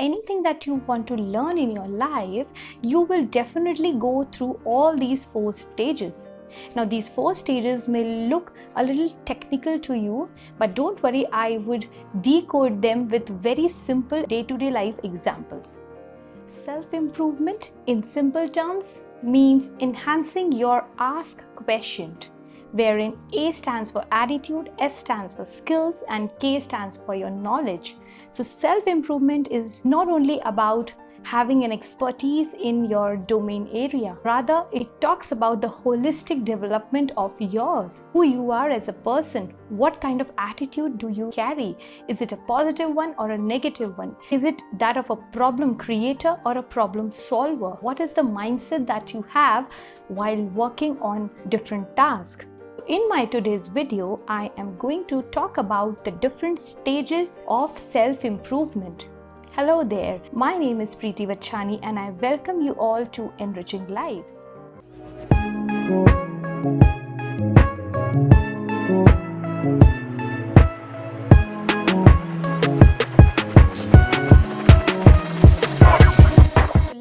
anything that you want to learn in your life, you will definitely go through all these 4 stages. Now, these 4 stages may look a little technical to you, but don't worry, I would decode them with very simple day-to-day life examples. Self-improvement, in simple terms, means enhancing your ask quotient, wherein A stands for attitude, S stands for skills, and K stands for your knowledge. So self-improvement is not only about having an expertise in your domain area. Rather, it talks about the holistic development of yours, who you are as a person, what kind of attitude do you carry? Is it a positive one or a negative one? Is it that of a problem creator or a problem solver? What is the mindset that you have while working on different tasks? In my today's video, I am going to talk about the different stages of self-improvement. Hello there, my name is Preeti Vachani and I welcome you all to Enriching Lives.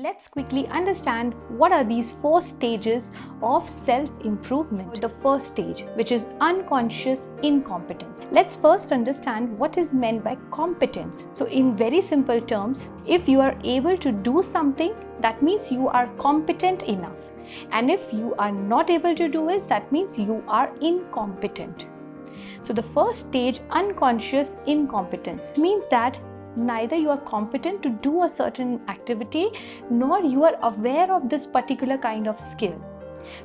Let's quickly understand what are these 4 stages of self-improvement. The first stage, which is unconscious incompetence. Let's first understand what is meant by competence. So in very simple terms, if you are able to do something, that means you are competent enough. And if you are not able to do it, that means you are incompetent. So the first stage, unconscious incompetence, means that neither you are competent to do a certain activity nor you are aware of this particular kind of skill.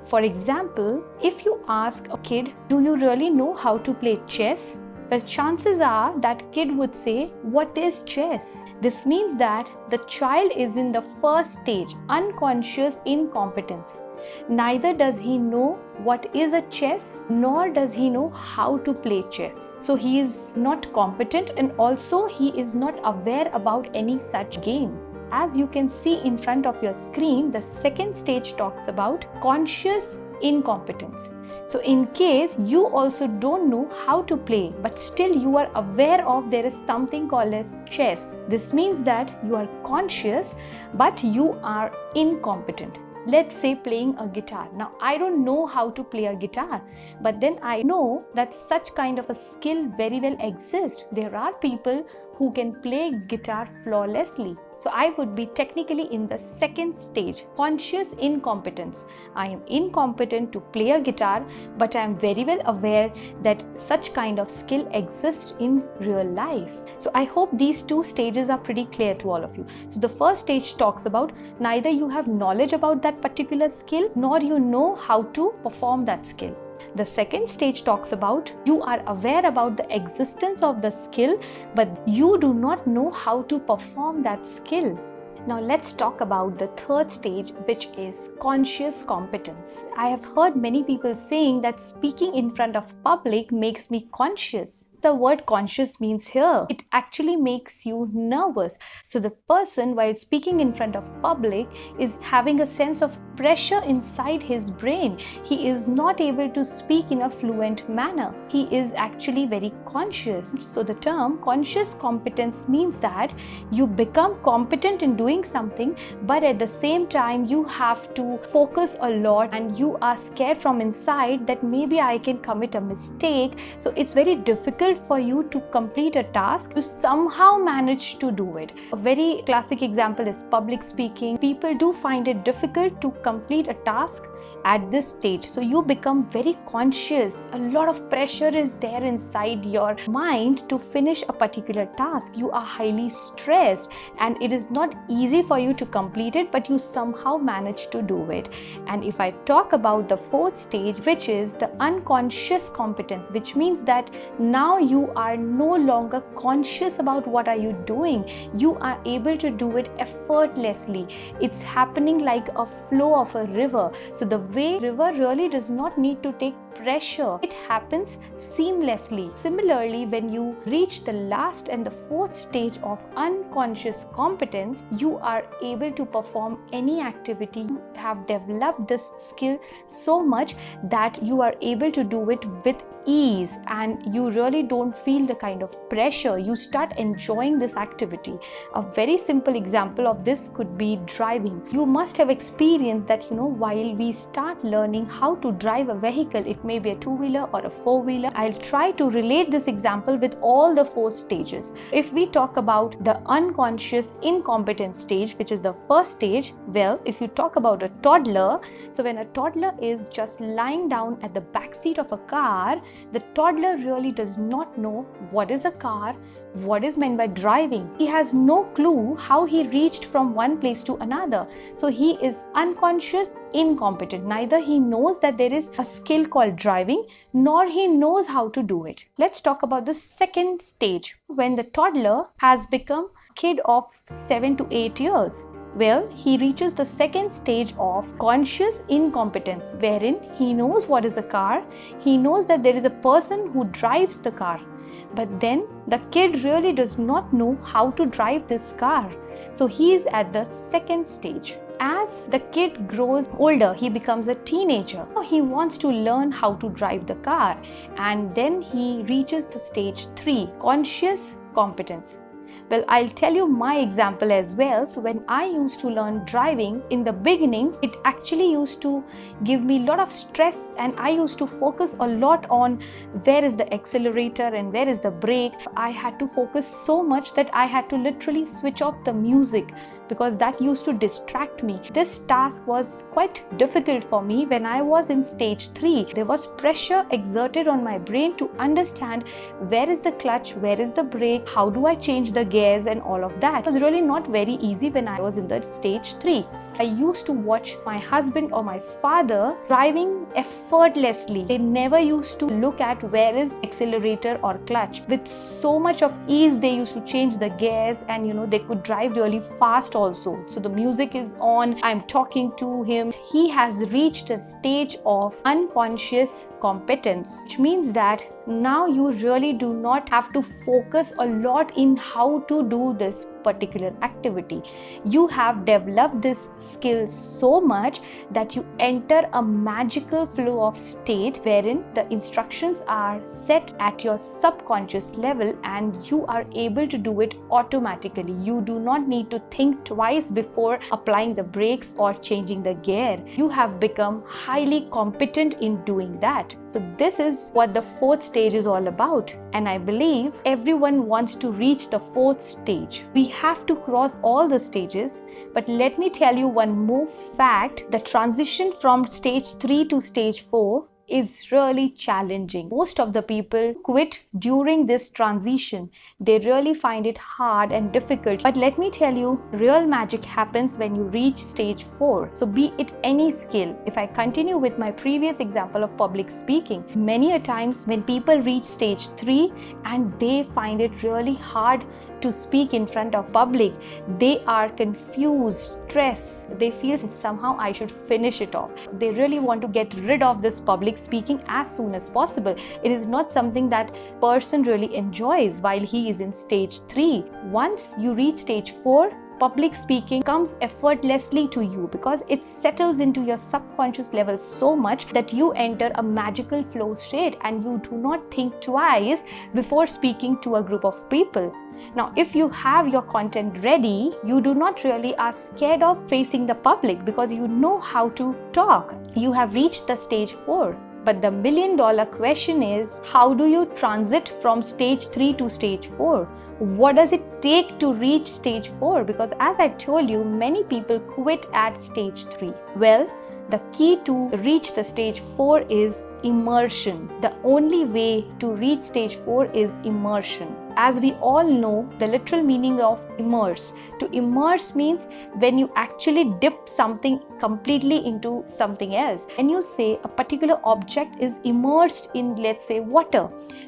For example, if you ask a kid, do you really know how to play chess? Well, chances are that kid would say, what is chess? This means that the child is in the first stage, unconscious incompetence. Neither does he know what is a chess, nor does he know how to play chess. So he is not competent and also he is not aware about any such game. As you can see in front of your screen, the second stage talks about conscious incompetence. So in case you also don't know how to play, but still you are aware of there is something called as chess. This means that you are conscious, but you are incompetent. Let's say playing a guitar. Now, I don't know how to play a guitar, but then I know that such kind of a skill very well exists. There are people who can play guitar flawlessly. So I would be technically in the second stage, conscious incompetence. I am incompetent to play a guitar, but I am very well aware that such kind of skill exists in real life. So I hope these 2 stages are pretty clear to all of you. So the first stage talks about neither you have knowledge about that particular skill, nor you know how to perform that skill. The second stage talks about you are aware about the existence of the skill, but you do not know how to perform that skill. Now let's talk about the third stage, which is conscious competence. I have heard many people saying that speaking in front of public makes me conscious. The word conscious means here, it actually makes you nervous. So the person, while speaking in front of public, is having a sense of pressure inside his brain. He is not able to speak in a fluent manner. He is actually very conscious. So the term conscious competence means that you become competent in doing something, but at the same time you have to focus a lot and you are scared from inside that maybe I can commit a mistake. So it's very difficult for you to complete a task. You somehow manage to do it. A very classic example is public speaking. People do find it difficult to complete a task at this stage. So you become very conscious. A lot of pressure is there inside your mind to finish a particular task. You are highly stressed and it is not easy for you to complete it, but you somehow manage to do it. And if I talk about the fourth stage, which is the unconscious competence, which means that now you are no longer conscious about what are you doing. You are able to do it effortlessly. It's happening like a flow of a river. So the way river really does not need to take pressure. It happens seamlessly. Similarly, when you reach the last and the fourth stage of unconscious competence, you are able to perform any activity. You have developed this skill so much that you are able to do it with ease, and you really don't feel the kind of pressure. You start enjoying this activity. A very simple example of this could be driving. You must have experienced that, while we start learning how to drive a vehicle, it may be a two-wheeler or a four-wheeler. I'll try to relate this example with all the four stages. If we talk about the unconscious incompetent stage, which is the first stage, well, if you talk about a toddler, so when a toddler is just lying down at the back seat of a car, the toddler really does not know what is a car, what is meant by driving. He has no clue how he reached from one place to another. So he is unconscious, incompetent. Neither he knows that there is a skill called driving, nor he knows how to do it. Let's talk about the second stage, when the toddler has become a kid of 7 to 8 years. Well, he reaches the second stage of conscious incompetence, wherein he knows what is a car, he knows that there is a person who drives the car, but then the kid really does not know how to drive this car. So he is at the second stage. As the kid grows older, he becomes a teenager. He wants to learn how to drive the car, and then he reaches the stage 3, conscious competence. Well, I'll tell you my example as well. So when I used to learn driving, in the beginning, it actually used to give me a lot of stress, and I used to focus a lot on where is the accelerator and where is the brake. I had to focus so much that I had to literally switch off the music, because that used to distract me. This task was quite difficult for me when I was in stage 3. There was pressure exerted on my brain to understand where is the clutch, where is the brake, how do I change the gears and all of that. It was really not very easy when I was in the stage 3. I used to watch my husband or my father driving effortlessly. They never used to look at where is accelerator or clutch. With so much of ease, they used to change the gears, and they could drive really fast also. So the music is on, I'm talking to him. He has reached a stage of unconscious competence, which means that now you really do not have to focus a lot in how to do this particular activity. You have developed this skill so much that you enter a magical flow of state wherein the instructions are set at your subconscious level and you are able to do it automatically. You do not need to think twice before applying the brakes or changing the gear. You have become highly competent in doing that. So this is what the fourth stage is all about, and I believe everyone wants to reach the fourth stage. We have to cross all the stages, but let me tell you one more fact. The transition from stage 3 to stage 4 is really challenging. Most of the people quit during this transition. They really find it hard and difficult. But let me tell you, real magic happens when you reach stage 4. So be it any skill. If I continue with my previous example of public speaking, many a times when people reach stage 3 and they find it really hard to speak in front of public, they are confused, stressed. They feel somehow I should finish it off. They really want to get rid of this public speaking as soon as possible. It is not something that person really enjoys while he is in stage 3. Once you reach stage 4, public speaking comes effortlessly to you because it settles into your subconscious level so much that you enter a magical flow state and you do not think twice before speaking to a group of people. Now, if you have your content ready, you do not really are scared of facing the public because you know how to talk. You have reached the stage 4. But the million-dollar question is, how do you transit from stage 3 to stage 4? What does it take to reach stage 4? Because as I told you, many people quit at stage 3. Well, the key to reach the stage 4 is immersion. The only way to reach stage 4 is immersion. As we all know, the literal meaning of immerse. To immerse means when you actually dip something completely into something else. When you say a particular object is immersed in, let's say, water,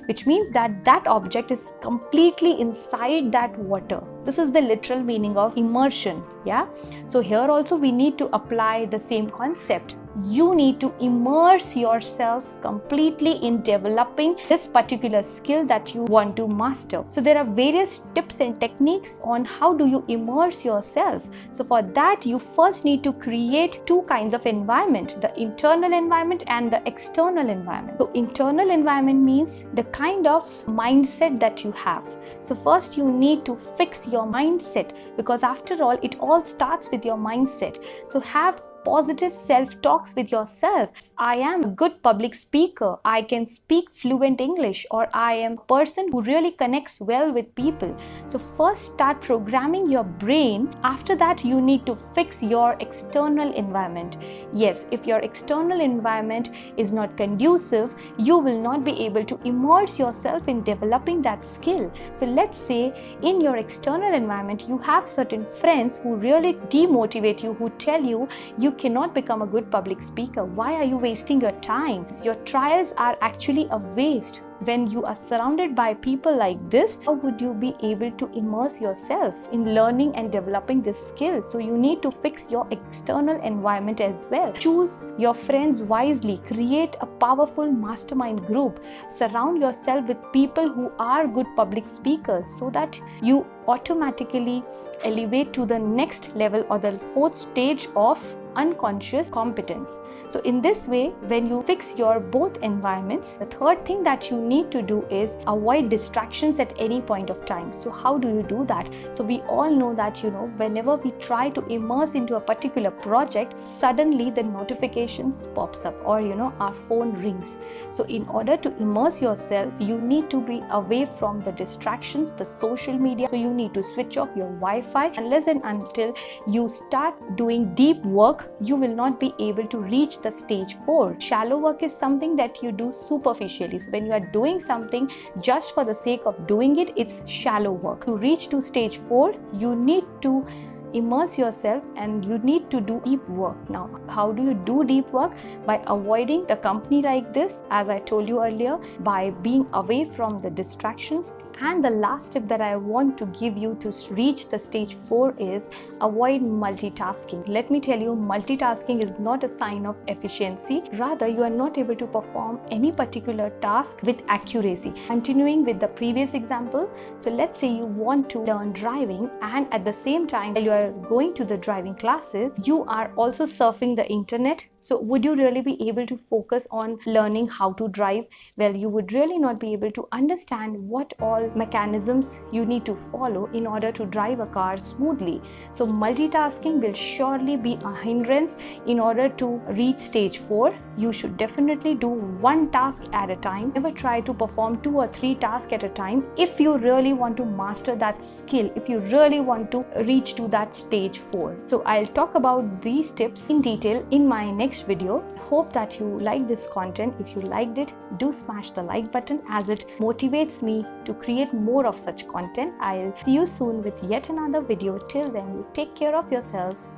which means that that object is completely inside that water. This is the literal meaning of immersion. Yeah. So here also we need to apply the same concept. you need to immerse yourself completely in developing this particular skill that you want to master. So there are various tips and techniques on how do you immerse yourself. So for that, you first need to create two kinds of environment, the internal environment and the external environment. So internal environment means the kind of mindset that you have. So first you need to fix your mindset, because after all, it all starts with your mindset. So have positive self-talks with yourself. I am a good public speaker. I can speak fluent English, or I am a person who really connects well with people. So first start programming your brain. After that, you need to fix your external environment. Yes, if your external environment is not conducive, you will not be able to immerse yourself in developing that skill. So let's say in your external environment, you have certain friends who really demotivate you, who tell you cannot become a good public speaker. Why are you wasting your time? Your trials are actually a waste. When you are surrounded by people like this, how would you be able to immerse yourself in learning and developing this skill? So you need to fix your external environment as well. Choose your friends wisely. Create a powerful mastermind group. Surround yourself with people who are good public speakers, so that you automatically elevate to the next level, or the fourth stage of unconscious competence. So in this way, when you fix your both environments, the third thing that you need to do is avoid distractions at any point of time. So how do you do that? So we all know that, whenever we try to immerse into a particular project, suddenly the notifications pops up, or our phone rings. So in order to immerse yourself, you need to be away from the distractions, the social media. So you need to switch off your Wi-Fi. Unless and until you start doing deep work, you will not be able to reach the stage 4. Shallow work is something that you do superficially. So when you are doing something just for the sake of doing it, it's shallow work. To reach to stage 4, you need to immerse yourself and you need to do deep work. Now, how do you do deep work? By avoiding the company like this, as I told you earlier, by being away from the distractions. And the last tip that I want to give you to reach the stage 4 is avoid multitasking. Let me tell you, multitasking is not a sign of efficiency. Rather, you are not able to perform any particular task with accuracy. Continuing with the previous example, so let's say you want to learn driving, and at the same time, while you are going to the driving classes, you are also surfing the internet. So would you really be able to focus on learning how to drive? Well, you would really not be able to understand what all mechanisms you need to follow in order to drive a car smoothly. So multitasking will surely be a hindrance in order to reach stage 4. You should definitely do one task at a time. Never try to perform 2 or 3 tasks at a time if you really want to master that skill, if you really want to reach to that stage 4. So I'll talk about these tips in detail in my next video. Hope that you like this content. If you liked it, do smash the like button, as it motivates me to create more of such content. I'll see you soon with yet another video. Till then, you take care of yourselves.